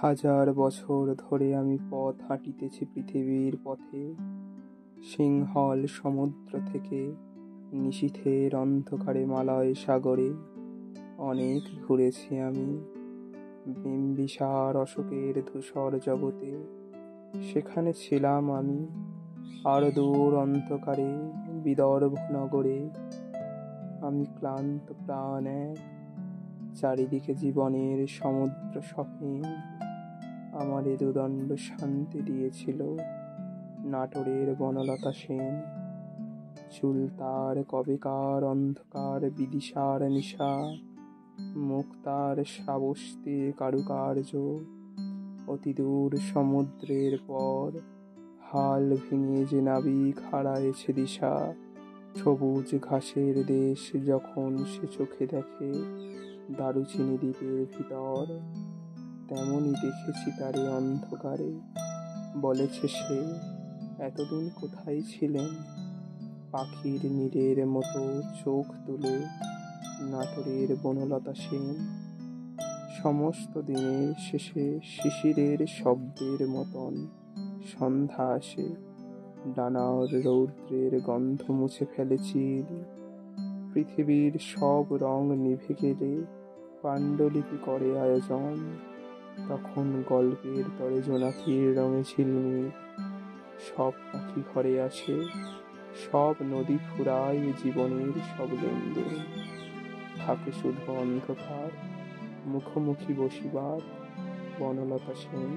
হাজার বছর ধরে আমি পথ হাঁটিতেছি পৃথিবীর পথে, সিংহল সমুদ্র থেকে নিশীথের অন্ধকারে মালয় সাগরে। অনেক ঘুরেছি আমি বিম্বিসার অশোকের ধূসর জগতে, সেখানে ছিলাম আমি আর দূর অন্ধকারে বিদর্ভ নগরে। আমি ক্লান্ত প্রাণ এক, চারিদিকে জীবনের সমুদ্র সফিন। আমার দুদণ্ড শান্তি দিয়েছিল নাটোরের বনলতা সেন। চুল তার কবেকার অন্ধকার বিদিশার নিশা, মুখ তার শ্রাবস্তি কারুকার্য। অতি দূর সমুদ্রের পর হাল ভেঙে যে নাবিক হারায়েছে দিশা, সবুজ ঘাসের দেশ যখন সে চোখে দেখে দারুচিনি দ্বীপের ভিতর, তেমনই দেখেছি তারে অন্ধকারে। বলেছে সে, এতদিন কোথায় ছিলেন? পাখির নীড়ের মতো চোখ তুলে নাটোরের বনলতা সেন। সমস্ত দিনের শেষে শিশিরের শব্দের মতন সন্ধ্যা আসে, ডানার রৌদ্রের গন্ধ মুছে ফেলে চিল। পৃথিবীর সব রং নিভে গেলে পাণ্ডুলিপি করে আয়োজন, তখন গল্পের তরে জোনাকির রঙে ঝিলমিল। সব পাখি ঘরে আসে, সব নদী ফুরায় জীবনের সব লেনদেন। থাকে শুধু অন্ধকার, মুখোমুখি বসিবার বনলতা সেন।